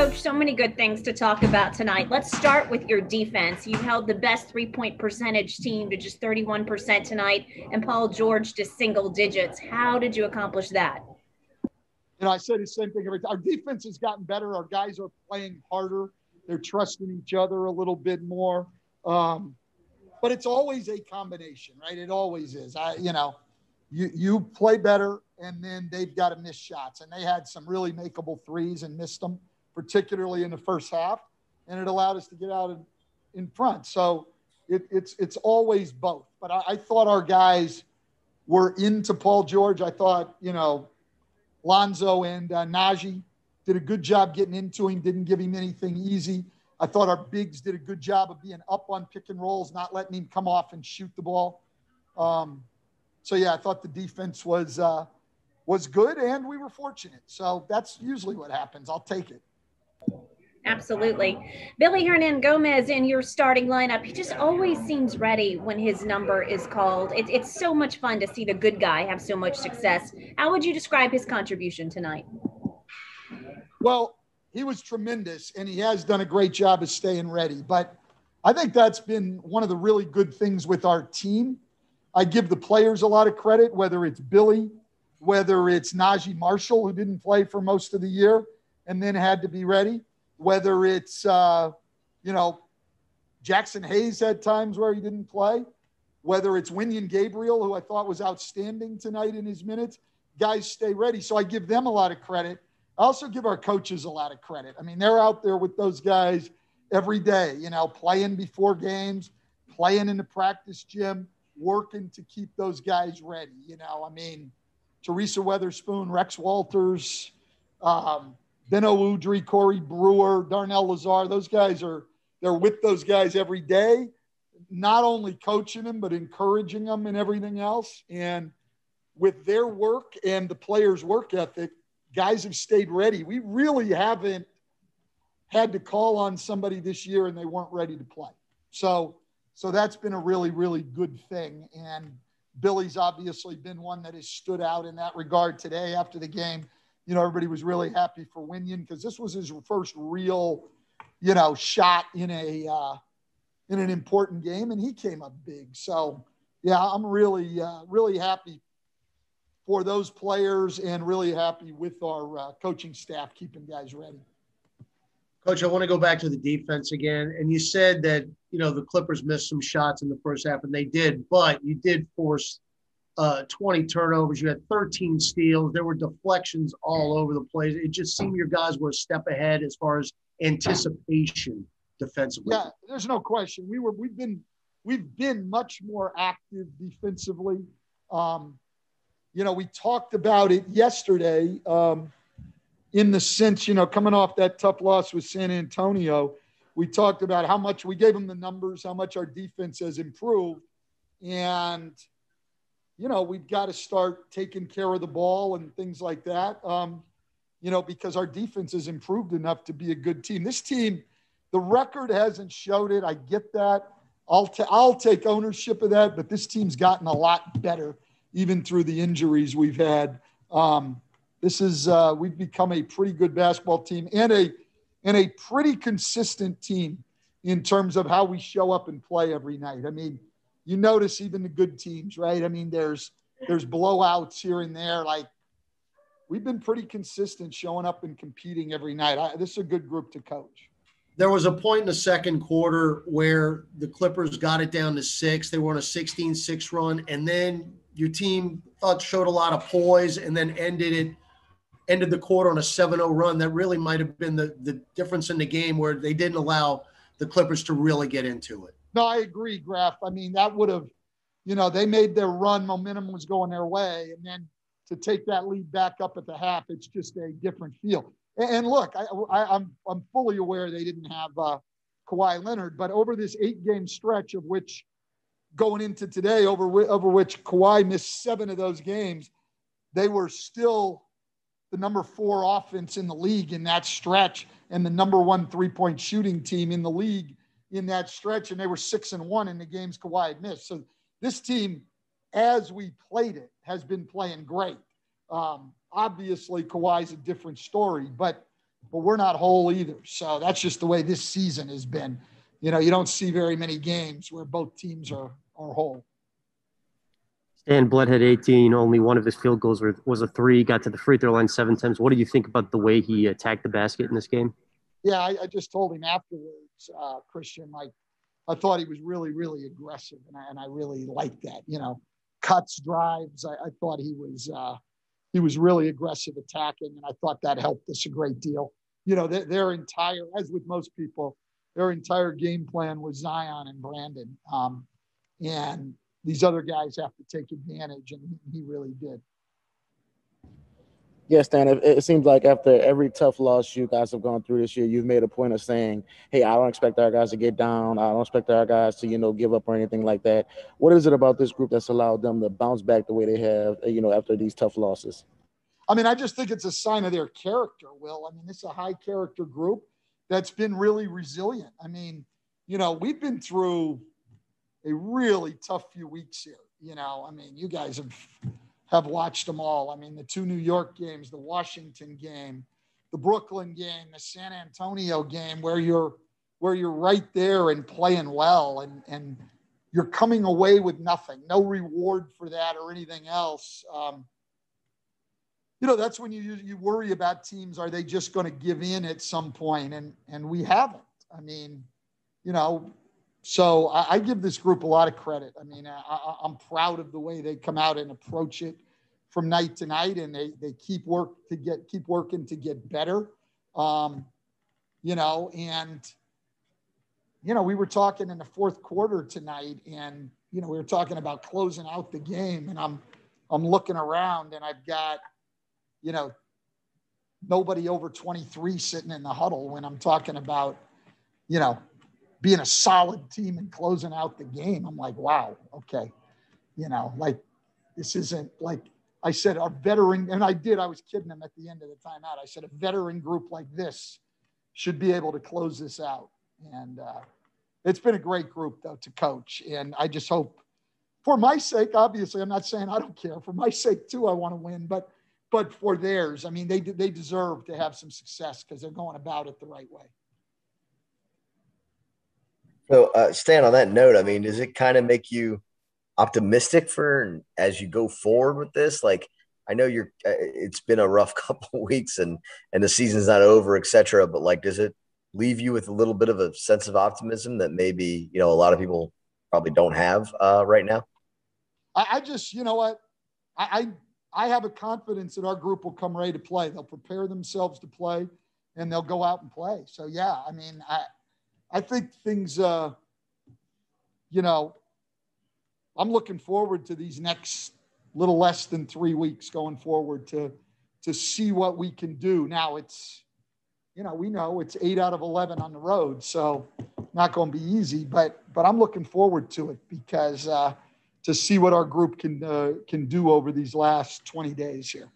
Coach, so many good things to talk about tonight. Let's start with your defense. You held the best three-point percentage team to just 31% tonight, and Paul George to single digits. How did you accomplish that? I say the same thing every time. Our defense has gotten better. Our guys are playing harder. They're trusting each other a little bit more. But it's always a combination, right? It always is. You play better, and then they've got to miss shots. And they had some really makeable threes and missed them, particularly in the first half. And it allowed us to get out in front. So it's always both. But I thought our guys were into Paul George. I thought, Lonzo and Najee did a good job getting into him, didn't give him anything easy. I thought our bigs did a good job of being up on pick and rolls, not letting him come off and shoot the ball. I thought the defense was good, and we were fortunate. So that's usually what happens. I'll take it. Absolutely. Willy Hernangomez in your starting lineup, he just always seems ready when his number is called. It's so much fun to see the good guy have so much success. How would you describe his contribution tonight? Well, he was tremendous, and he has done a great job of staying ready. But I think that's been one of the really good things with our team. I give the players a lot of credit, whether it's Billy, whether it's Najee Marshall, who didn't play for most of the year and then had to be ready, whether it's, Jackson Hayes had times where he didn't play, whether it's Wenyen Gabriel, who I thought was outstanding tonight in his minutes. Guys stay ready. So I give them a lot of credit. I also give our coaches a lot of credit. I mean, they're out there with those guys every day, playing before games, playing in the practice gym, working to keep those guys ready. Teresa Weatherspoon, Rex Walters, Beno Udrih, Corey Brewer, Darnell Lazar, those guys they're with those guys every day, not only coaching them, but encouraging them and everything else. And with their work and the players' work ethic, guys have stayed ready. We really haven't had to call on somebody this year and they weren't ready to play. So that's been a really, really good thing. And Billy's obviously been one that has stood out in that regard today after the game. Everybody was really happy for Wenyen because this was his first real, shot in an important game, and he came up big. So, yeah, I'm really, really happy for those players and really happy with our coaching staff keeping guys ready. Coach, I want to go back to the defense again. And you said that, the Clippers missed some shots in the first half, and they did, but you did force 20 turnovers. You had 13 steals. There were deflections all over the place. It just seemed your guys were a step ahead as far as anticipation defensively. Yeah, there's no question. We've been much more active defensively. We talked about it yesterday in the sense, coming off that tough loss with San Antonio, we talked about how much we gave them the numbers, how much our defense has improved. And, we've got to start taking care of the ball and things like that, because our defense has improved enough to be a good team. This team, the record hasn't showed it. I get that. I'll take ownership of that, but this team's gotten a lot better, even through the injuries we've had. We've become a pretty good basketball team and a pretty consistent team in terms of how we show up and play every night. I mean, you notice even the good teams, right? I mean, there's blowouts here and there. Like, we've been pretty consistent showing up and competing every night. This is a good group to coach. There was a point in the second quarter where the Clippers got it down to 6. They were on a 16-6 run, and then your team showed a lot of poise and then ended the quarter on a 7-0 run. That really might have been the difference in the game, where they didn't allow the Clippers to really get into it. No, I agree, Graf. I mean, that would have, they made their run, momentum was going their way. And then to take that lead back up at the half, it's just a different feel. And look, I'm fully aware they didn't have Kawhi Leonard, but over this 8-game stretch of which going into today, over which Kawhi missed 7 of those games, they were still the number 4 offense in the league in that stretch and the number 1 3-point shooting team in the league in that stretch. And they were 6-1 in the games Kawhi had missed. So this team, as we played it, has been playing great. Obviously, Kawhi's a different story, but but we're not whole either. So that's just the way this season has been. You don't see very many games where both teams are whole. Stan Bled had 18. Only one of his field goals was a three. Got to the free throw line 7 times. What do you think about the way he attacked the basket in this game? Yeah, I just told him afterwards, Christian, I thought he was really, really aggressive, and I really liked that. Cuts, drives. I thought he was really aggressive attacking, and I thought that helped us a great deal. Their entire, as with most people, their entire game plan was Zion and Brandon, and these other guys have to take advantage, and he really did. Yes, Stan, it seems like after every tough loss you guys have gone through this year, you've made a point of saying, hey, I don't expect our guys to get down. I don't expect our guys to, give up or anything like that. What is it about this group that's allowed them to bounce back the way they have, after these tough losses? I just think it's a sign of their character, Will. This is a high character group that's been really resilient. We've been through a really tough few weeks here. You guys have watched them all. The 2 New York games, the Washington game, the Brooklyn game, the San Antonio game, where you're right there and playing well, and you're coming away with nothing, no reward for that or anything else. That's when you worry about teams. Are they just going to give in at some point? And we haven't. So I give this group a lot of credit. I'm proud of the way they come out and approach it from night to night, and they keep working to get better. We were talking in the fourth quarter tonight, and we were talking about closing out the game, and I'm looking around, and I've got nobody over 23 sitting in the huddle when I'm talking about being a solid team and closing out the game. I'm like, wow, okay. This isn't like I said, our veteran, and I was kidding them at the end of the timeout. I said, a veteran group like this should be able to close this out. And it's been a great group, though, to coach. And I just hope, for my sake, obviously, I'm not saying I don't care. For my sake, too, I want to win. But for theirs, they deserve to have some success because they're going about it the right way. So, Stan, on that note, does it kind of make you optimistic for as you go forward with this? I know it's been a rough couple of weeks and the season's not over, et cetera, but does it leave you with a little bit of a sense of optimism that maybe, a lot of people probably don't have right now? I just, what? I have a confidence that our group will come ready to play. They'll prepare themselves to play, and they'll go out and play. So, yeah, I think things, I'm looking forward to these next little less than 3 weeks going forward to see what we can do. Now it's, we know it's 8 out of 11 on the road, so not going to be easy, but I'm looking forward to it because to see what our group can do over these last 20 days here.